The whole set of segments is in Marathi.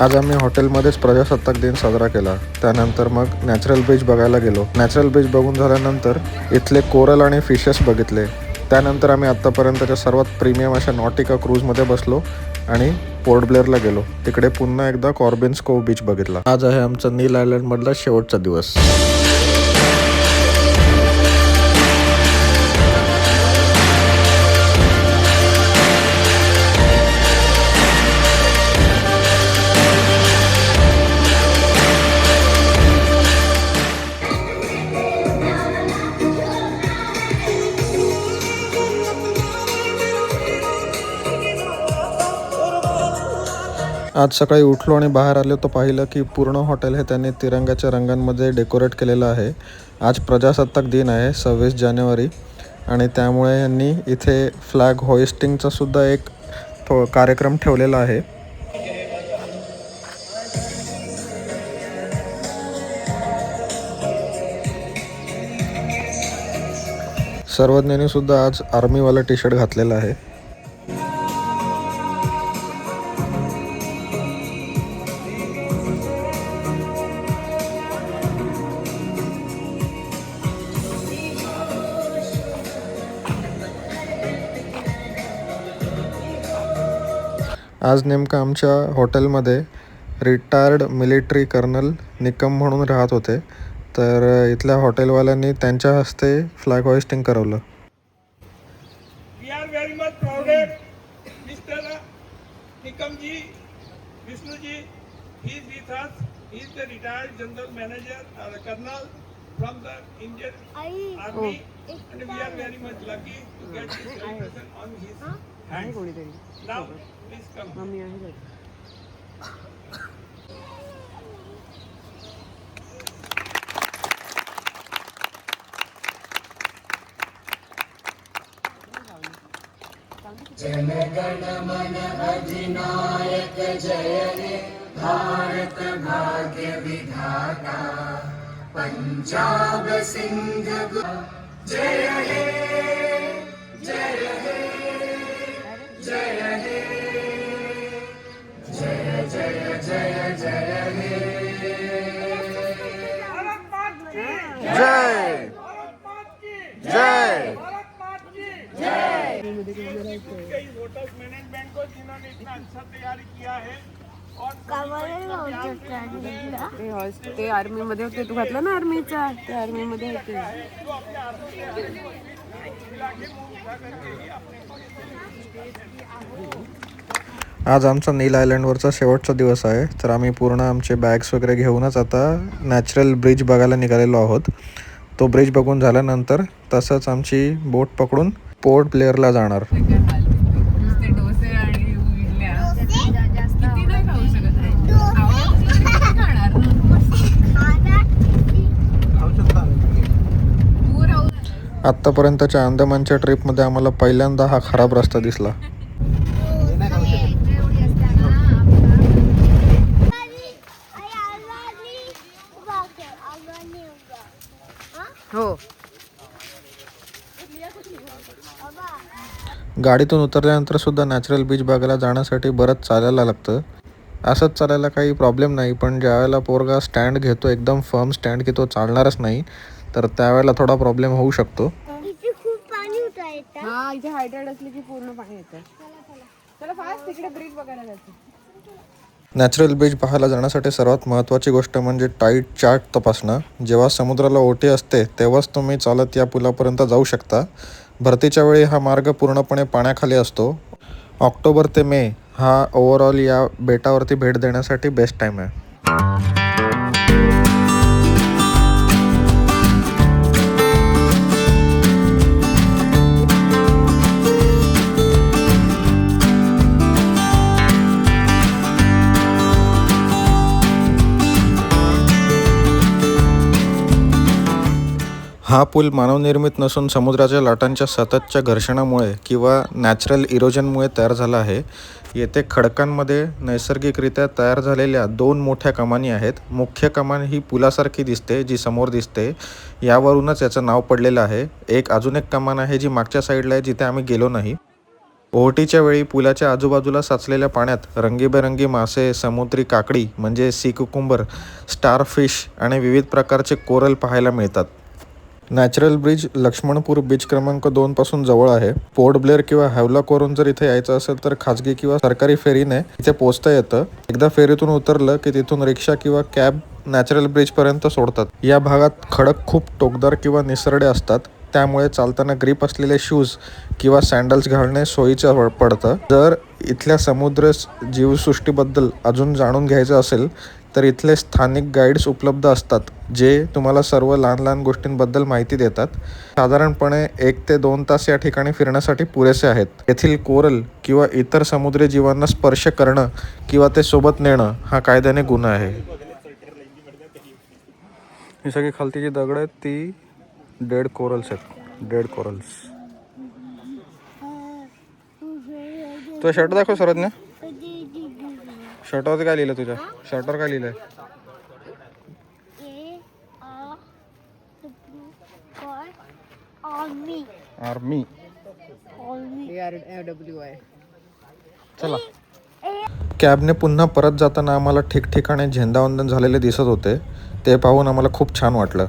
आज आम्ही हॉटेलमध्येच प्रजासत्ताक दिन साजरा केला. त्यानंतर मग नॅचरल बीच बघायला गेलो. नॅचरल बीच बघून झाल्यानंतर इथले कोरल आणि फिशेस बघितले. त्यानंतर आम्ही आत्तापर्यंतच्या सर्वात प्रीमियम अशा नॉटिका क्रूजमध्ये बसलो आणि पोर्ट ब्लेअरला गेलो. तिकडे पुन्हा एकदा कॉर्बिन्स कोव्ह बीच बघितला. आज आहे आमचा नील आयलंडमधला शेवटचा दिवस. आज सकाळी उठलो आणि बाहेर आलो तर पाहिलं की पूर्ण हॉटेल हे त्यांनी तिरंगाच्या रंगांमध्ये डेकोरेट केलेलं आहे. आज प्रजासत्ताक दिन आहे 26 जानेवारी आणि त्यामुळे यांनी इथे फ्लॅग होइस्टिंगचा सुद्धा एक कार्यक्रम ठेवलेला आहे. सर्वज्ञांनी सुद्धा आज आर्मीवाला टी शर्ट घातलेला आहे. आज नेमकं आमच्या हॉटेलमध्ये रिटायर्ड मिलिटरी कर्नल निकम म्हणून राहत होते. तर इथल्या हॉटेलवाल्यांनी त्यांच्या हस्ते फ्लॅग होइस्टिंग करवलं. We are very much proud, Mr. Nikamji, Vishnuji. He is with us. He is the retired general manager, colonel from the Indian Army, and we are very much lucky to get this celebration on his hands. Now, please come. जनगण मन अधिनायक जय हे भारत भाग्य विधाता पंजाब सिंध जय हे जय हे जय हे जय जय जय जय हे भारत माता की जय जय कई होटल मैनेजमेंट को जिन्होंने इतना अच्छा तैयारी किया है और ते आर्मी मध्ये होते. तू घातला ना आर्मीचा, ते आर्मी मध्ये होते. जो अपने आर्मी के इलाके में उठा करके ही अपने आज आमचा नील आयलंडवरचा शेवटचा दिवस आहे. तर आम्ही पूर्ण आमचे बॅग्स वगैरे घेऊनच आता नॅचरल ब्रिज बघायला निघालेलो आहोत. तो ब्रिज बघून झाल्यानंतर तसंच आमची बोट पकडून पोर्ट ब्लेअरला जाणार. नुसते डोसे आणि इडल्या किती नाही खाऊ शकत आहे. खाणार तू राहू. आत्तापर्यंतच्या अंदमानच्या ट्रिपमध्ये आम्हाला पहिल्यांदा हा खराब रस्ता दिसला. हो. गाडीतून उतरल्यानंतर सुद्धा नॅचरल बीच बघायला जाण्यासाठी बरंच चालायला लागतं. असंच चालायला काही प्रॉब्लेम नाही, पण ज्यावेळेला पोरगा स्टँड घेतो एकदम फर्म स्टँड की तो चालणारच नाही, तर त्यावेळेला थोडा प्रॉब्लेम होऊ शकतो. हा, इथे हायड्रेट असली की पूर्ण पाणी येतं. चला फास्ट तिकडे ब्रिज बघायला जायचं. नॅचरल बीच पाहायला जाण्यासाठी सर्वात महत्त्वाची गोष्ट म्हणजे टाईट चार्ट तपासणं. जेव्हा समुद्राला ओटी असते तेव्हाच तुम्ही चालत या पुलापर्यंत जाऊ शकता. भरतीच्या वेळी हा मार्ग पूर्णपणे पाण्याखाली असतो. ऑक्टोबर ते मे हा ओव्हरऑल या बेटावरती भेट देण्यासाठी बेस्ट टाईम आहे. हा पूल मानवनिर्मित नसून समुद्राच्या लाटांच्या सततच्या घर्षणामुळे किंवा नॅचरल इरोजनमुळे तयार झाला आहे. येथे खडकांमध्ये नैसर्गिकरित्या तयार झालेल्या 2 मोठ्या कमानी आहेत. मुख्य कमान ही पुलासारखी दिसते, जी समोर दिसते, यावरूनच याचं नाव पडलेलं आहे. अजून एक कमान आहे जी मागच्या साईडला आहे, जिथे आम्ही गेलो नाही. ओहोटीच्या वेळी पुलाच्या आजूबाजूला साचलेल्या पाण्यात रंगीबेरंगी मासे, समुद्री काकडी म्हणजे सी कुकुंबर, स्टारफिश आणि विविध प्रकारचे कोरल पाहायला मिळतात. नॅचरल ब्रिज लक्ष्मणपूर बीच क्रमांक 2 पासून जवळ आहे. पोर्ट ब्लेअर किंवा हॅवलॉकवरून जर इथे यायचं असेल तर खाजगी किंवा सरकारी फेरीने इथे पोहोचता येतं. एकदा फेरीतून उतरलं की तिथून रिक्षा किंवा कॅब नॅचरल ब्रिजपर्यंत सोडतात. या भागात खडक खूप टोकदार किंवा निसरडे असतात, त्यामुळे चालताना ग्रीप असलेले शूज किंवा सँडल्स घालणे सोयीचं पडतं. जर इथल्या समुद्र जीवसृष्टीबद्दल अजून जाणून घ्यायचं असेल तर इथले स्थानिक गाईड्स उपलब्ध असतात, जे तुम्हाला सर्व लहान लहान गोष्टींबद्दल माहिती देतात. साधारणपणे 1 ते 2 तास या ठिकाणी फिरण्यासाठी पुरेसे आहेत. येथील कोरल किंवा इतर समुद्री जीवांना स्पर्श करणं किंवा ते सोबत नेणं हा कायद्याने गुन्हा आहे. ही सगळी खालती जी दगड आहेत ती डेड कोरल्स आहेत. Dead corals. तुझा शर्ट दाखव सरदने. शर्टावरती काय लिहिलं तुझ्या? शर्टावर काय लिहिलंय? आर्मी. ARWI. चला. कॅबने पुन्हा परत जाताना आम्हाला ठिकठिकाणी झेंडावंदन झालेले दिसत होते. ते पाहून आम्हाला खूप छान वाटलं.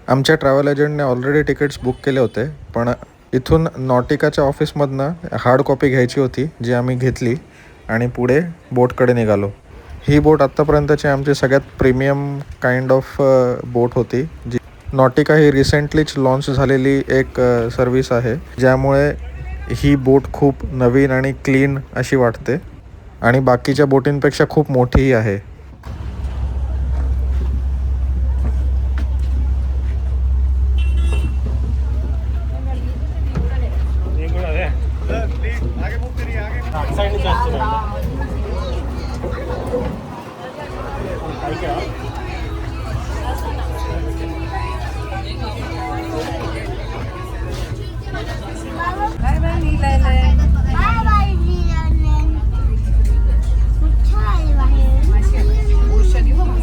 आमच्या ट्रॅव्हल एजंटने ऑलरेडी तिकीट्स बुक केले होते, पण इथून नॉटिकाच्या ऑफिसमधनं हार्ड कॉपी घ्यायची होती, जी आम्ही घेतली आणि पुढे बोटकडे निघालो. ही बोट आत्तापर्यंतची आमची सगळ्यात प्रीमियम काइंड ऑफ बोट होती. जी नॉटिका ही रिसेंटलीच लॉन्च झालेली एक सर्विस आहे, ज्यामुळे ही बोट खूप नवीन आणि क्लीन अशी वाटते आणि बाकीच्या बोटींपेक्षा खूप मोठीही आहे.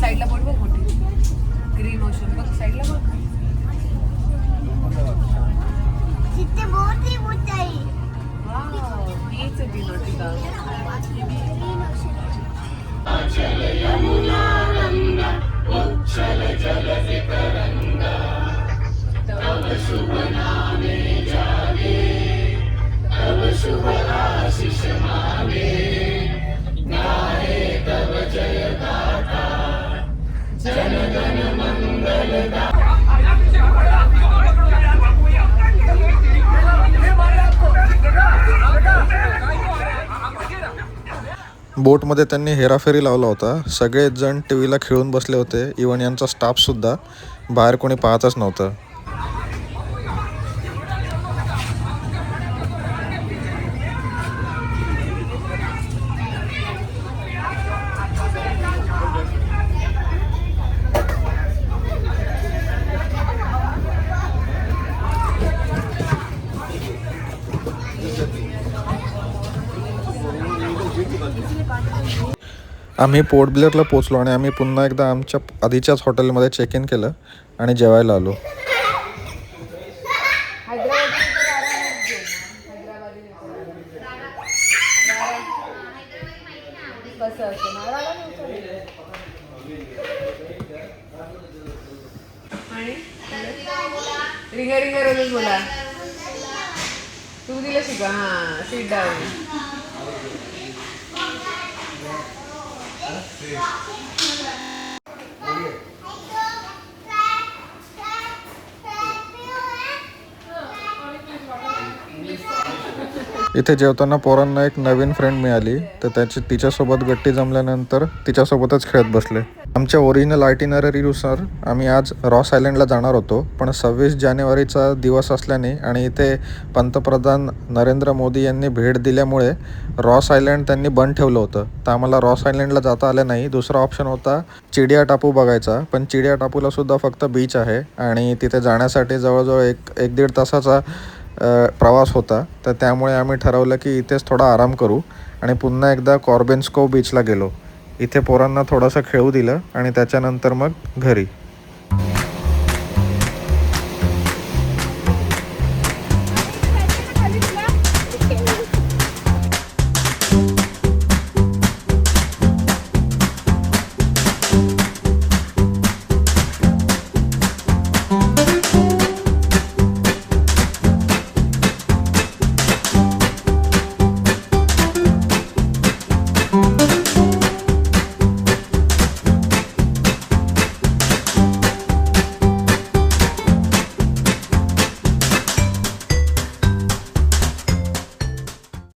साईडला बोट बघ मोठी. ग्रीन ओशन बघ साईडला बघ. हीच ती नॉटिका. बोटमध्ये त्यांनी हेराफेरी लावला होता. सगळेच जण टी व्हीला खेळून बसले होते. इवन यांचा स्टाफसुद्धा. बाहेर कोणी पाहतच नव्हतं. आम्ही पोर्ट ब्लेअरला पोचलो आणि आम्ही पुन्हा एकदा आमच्या आधीच्याच हॉटेलमध्ये चेक इन केलं आणि जेवायला आलो. रिंगा रिंगा रोजच बोला. तू दिलं शिका. हां, सीट डाऊन. इथे जेवताना पोरांना एक नवीन फ्रेंड मिळाली, तर तिच्यासोबत गट्टी जमल्यानंतर तिच्यासोबतच खेळत बसले. आमच्या ओरिजिनल आयटिनरीनुसार आम्ही आज रॉस आयलंडला जाणार होतो, पण 26 जानेवारीचा दिवस असल्याने आणि इथे पंतप्रधान नरेंद्र मोदी यांनी भेट दिल्यामुळे रॉस आयलंड त्यांनी बंद ठेवलं होतं. तर आम्हाला रॉस आयलंडला जाता आलं नाही. दुसरा ऑप्शन होता चिडिया टापू बघायचा, पण चिडिया टापूला सुद्धा फक्त बीच आहे आणि तिथे जाण्यासाठी जवळजवळ एक 1-1.5 तासाचा प्रवास होता, तर त्यामुळे आम्ही ठरवलं की इथेच थोडा आराम करू आणि पुन्हा एकदा कॉर्बेन्स्को बीचला गेलो. इथे पोरांना थोडंसं खेळू दिलं आणि त्याच्यानंतर मग घरी.